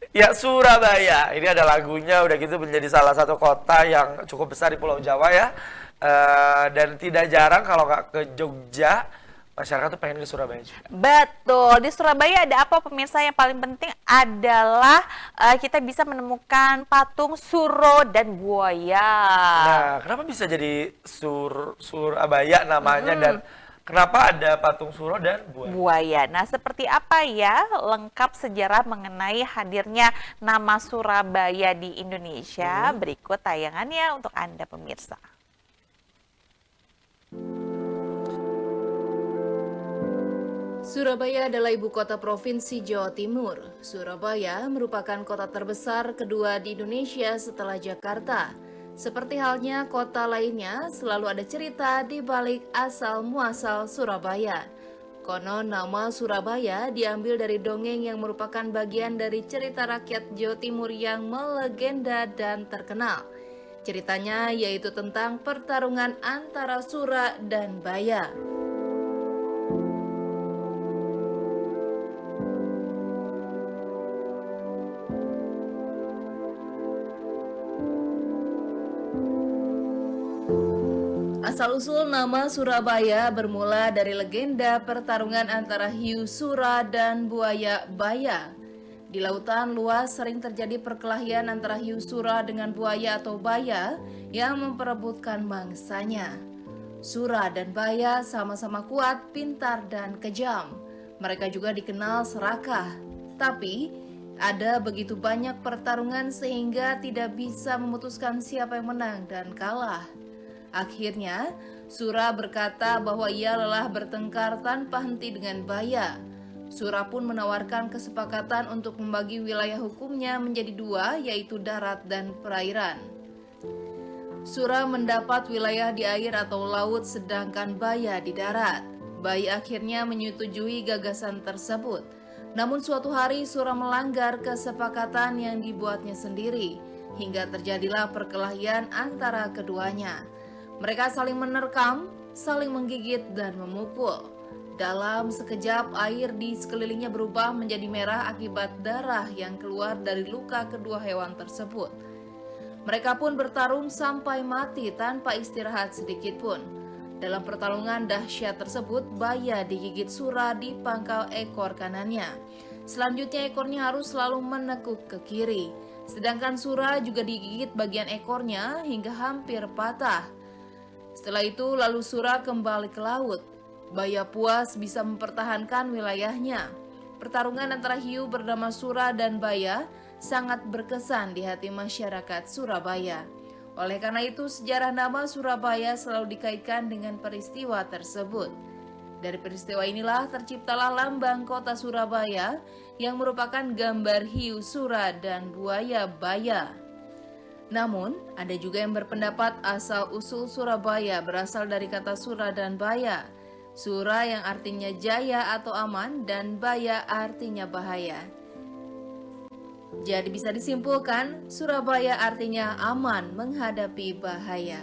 Ya Surabaya, ini ada lagunya, udah gitu menjadi salah satu kota yang cukup besar di Pulau Jawa ya. Dan tidak jarang kalau nggak ke Jogja, masyarakat tuh pengen ke Surabaya juga. Betul, di Surabaya ada apa pemirsa? Yang paling penting adalah kita bisa menemukan patung Suro dan buaya. Nah, kenapa bisa jadi Surabaya namanya dan Mm-mm. kenapa ada patung Suro dan buaya? Buaya. Nah, seperti apa ya lengkap sejarah mengenai hadirnya nama Surabaya di Indonesia? Mhm. Berikut tayangannya untuk Anda pemirsa. Surabaya adalah ibu kota provinsi Jawa Timur. Surabaya merupakan kota terbesar kedua di Indonesia setelah Jakarta. Seperti halnya kota lainnya, selalu ada cerita di balik asal-muasal Surabaya. Konon nama Surabaya diambil dari dongeng yang merupakan bagian dari cerita rakyat Jawa Timur yang melegenda dan terkenal. Ceritanya yaitu tentang pertarungan antara Sura dan Baya. Asal-usul nama Surabaya bermula dari legenda pertarungan antara hiu Sura dan buaya Baya. Di lautan luas sering terjadi perkelahian antara hiu Sura dengan buaya atau Baya yang memperebutkan mangsanya. Sura dan Baya sama-sama kuat, pintar, dan kejam. Mereka juga dikenal serakah. Tapi, ada begitu banyak pertarungan sehingga tidak bisa memutuskan siapa yang menang dan kalah. Akhirnya, Sura berkata bahwa ia lelah bertengkar tanpa henti dengan Baya. Sura pun menawarkan kesepakatan untuk membagi wilayah hukumnya menjadi dua, yaitu darat dan perairan. Sura mendapat wilayah di air atau laut, sedangkan Baya di darat. Baya akhirnya menyetujui gagasan tersebut. Namun suatu hari Sura melanggar kesepakatan yang dibuatnya sendiri, hingga terjadilah perkelahian antara keduanya. Mereka saling menerkam, saling menggigit, dan memukul. Dalam sekejap, air di sekelilingnya berubah menjadi merah akibat darah yang keluar dari luka kedua hewan tersebut. Mereka pun bertarung sampai mati tanpa istirahat sedikit pun. Dalam pertarungan dahsyat tersebut, Baya digigit Sura di pangkal ekor kanannya. Selanjutnya ekornya harus selalu menekuk ke kiri. Sedangkan Sura juga digigit bagian ekornya hingga hampir patah. Setelah itu lalu Sura kembali ke laut. Baya puas bisa mempertahankan wilayahnya. Pertarungan antara hiu bernama Sura dan Baya sangat berkesan di hati masyarakat Surabaya. Oleh karena itu sejarah nama Surabaya selalu dikaitkan dengan peristiwa tersebut. Dari peristiwa inilah terciptalah lambang kota Surabaya yang merupakan gambar hiu Sura dan buaya Baya. Namun, ada juga yang berpendapat asal-usul Surabaya berasal dari kata Sura dan Baya. Sura yang artinya jaya atau aman dan Baya artinya bahaya. Jadi bisa disimpulkan, Surabaya artinya aman menghadapi bahaya.